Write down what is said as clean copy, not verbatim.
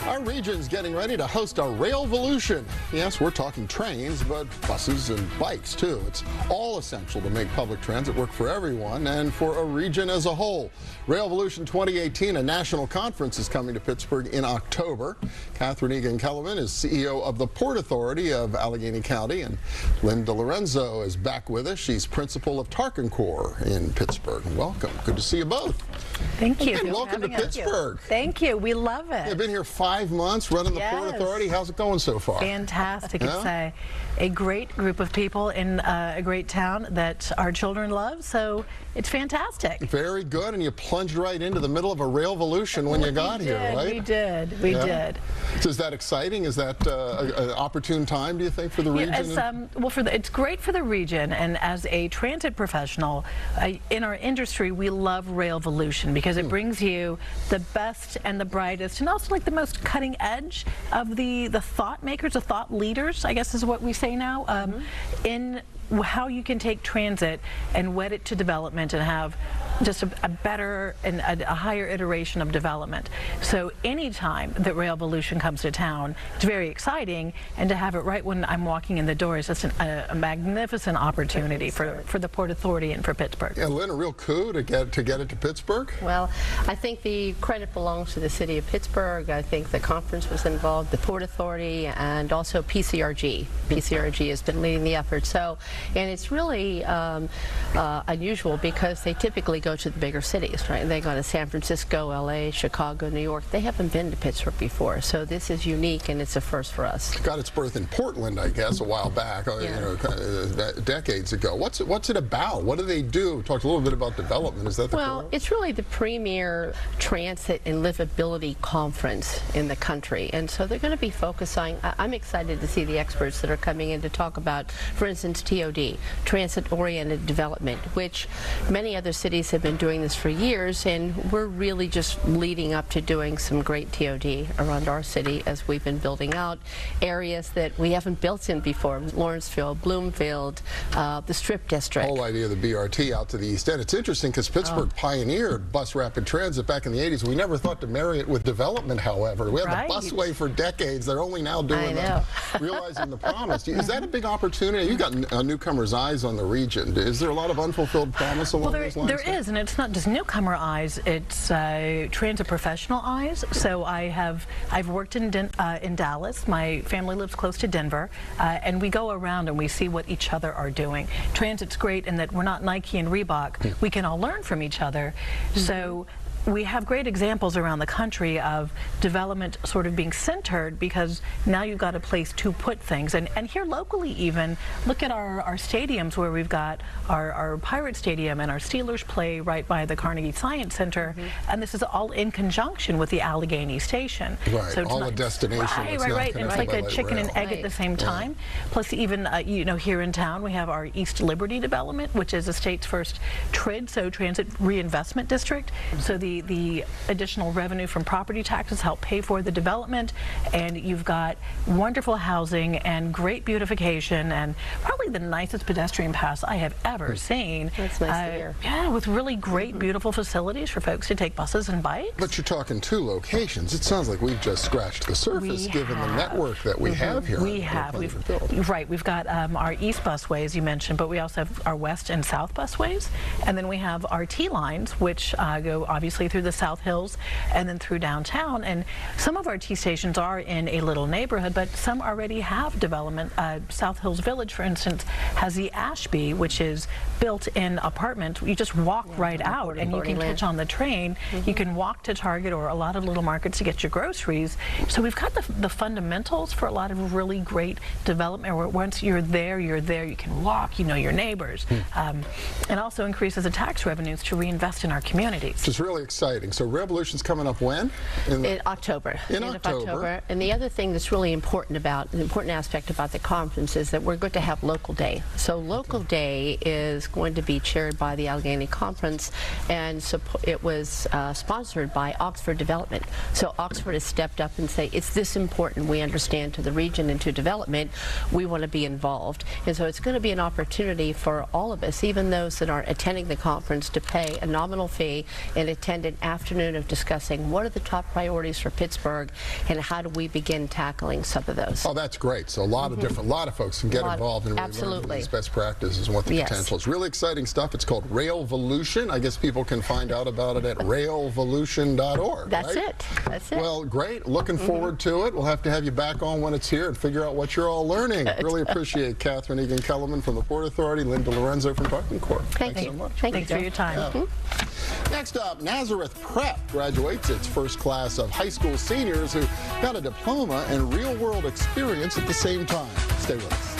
Our region's getting ready to host a Rail Volution. Yes, we're talking trains, but buses and bikes too. It's all essential to make public transit work for everyone and for a region as a whole. Rail Volution 2018, a national conference, is coming to Pittsburgh in October. Katharine Eagan Kelleman is CEO of the Port Authority of Allegheny County, and Lynn DeLorenzo is back with us. She's principal of TARQUINCoRE in Pittsburgh. Welcome. Good to see you both. Thank you. And welcome to Pittsburgh. Thank you. We love it. You've been here 5 months running the Port Authority. How's it going so far? Fantastic. Yeah? It's a great group of people in a great town that our children love, so it's fantastic. Very good. And you plunged right into the middle of a Rail Volution when you got here, right? We did. We did. So is that exciting? Is that an opportune time, do you think, for the region? It's great for the region, and as a transit professional, in our industry, we love Rail Volution because it brings you the best and the brightest, and also like the most cutting edge of the thought makers, the thought leaders, I guess is what we say now, in how you can take transit and wed it to development and have just a better and a higher iteration of development. So anytime that Rail Volution comes to town, it's very exciting, and to have it right when I'm walking in the door is just a magnificent opportunity for the Port Authority and for Pittsburgh. Yeah, Lynn, a real coup to get it to Pittsburgh? Well, I think the credit belongs to the city of Pittsburgh. I think the conference was involved, the Port Authority, and also PCRG. PCRG has been leading the effort. And it's really unusual because they typically go to the bigger cities, right? They go to San Francisco, LA, Chicago, New York. They haven't been to Pittsburgh before, so this is unique and it's a first for us. It got its birth in Portland, I guess, a while back, decades ago. What's it about? What do they do? Talked a little bit about development. Is that the Well, it's really the premier transit and livability conference in the country, and so they're going to be focusing. I'm excited to see the experts that are coming in to talk about, for instance, TOD, transit-oriented development, which many other cities have been doing this for years, and we're really just leading up to doing some great TOD around our city as we've been building out areas that we haven't built in before. Lawrenceville, Bloomfield, the Strip District. The whole idea of the BRT out to the East End. It's interesting because Pittsburgh pioneered bus rapid transit back in the 80s. We never thought to marry it with development, however. We had the busway for decades. They're only now doing realizing the promise. Is that a big opportunity? You got a newcomer's eyes on the region. Is there a lot of unfulfilled promise along those lines? There is, and it's not just newcomer eyes, it's transit professional eyes. So I've worked in Dallas. My family lives close to Denver, and we go around and we see what each other are doing. Transit's great in that we're not Nike and Reebok. We can all learn from each other. So we have great examples around the country of development sort of being centered because now you've got a place to put things. And here locally even, look at our stadiums where we've got our Pirate Stadium and our Steelers play right by the Carnegie Science Center. And this is all in conjunction with the Allegheny station. Right, so it's all a destination. Right. And it's like a chicken and egg at the same time. Plus even, here in town we have our East Liberty development, which is the state's first TRID, so Transit Reinvestment District. So the additional revenue from property taxes help pay for the development, and you've got wonderful housing and great beautification and probably the nicest pedestrian paths I have ever seen. That's nice to hear. Yeah, with really great, beautiful facilities for folks to take buses and bikes. But you're talking 2 locations. It sounds like we've just scratched the surface given the network that we have here. We've got our east busways you mentioned, but we also have our west and south busways, and then we have our T-lines, which go obviously through the South Hills and then through downtown. And some of our T stations are in a little neighborhood, but some already have development. South Hills Village, for instance, has the Ashby, which is built-in apartment. You just walk right out and you can catch on the train. You can walk to Target or a lot of little markets to get your groceries. So we've got the fundamentals for a lot of really great development where once you're there, you can walk, you know your neighbors. And also increases the tax revenues to reinvest in our communities. It's really exciting. So Rail Volution's coming up when? In October. In October. And the other thing that's really important aspect about the conference is that we're going to have local Local Day. So Local Day is going to be chaired by the Allegheny Conference, and it was sponsored by Oxford Development. So Oxford has stepped up and say, it's this important, we understand, to the region and to development, we want to be involved. And so it's going to be an opportunity for all of us, even those that aren't attending the conference, to pay a nominal fee and attend an afternoon of discussing what are the top priorities for Pittsburgh and how do we begin tackling some of those. Oh, that's great. So a lot of folks can get involved and really learn these best practices and what the potential is. Really exciting stuff. It's called Rail Volution. I guess people can find out about it at railvolution.org. That's right? it. That's it. Well, great. Looking forward to it. We'll have to have you back on when it's here and figure out what you're all learning. Really appreciate Katharine Eagan Kelleman from the Port Authority, Lynn DeLorenzo from TARQUINCoRE. Thanks so much. Thanks for your time. Next up, Nazareth Prep graduates its first class of high school seniors who got a diploma and real-world experience at the same time. Stay with us.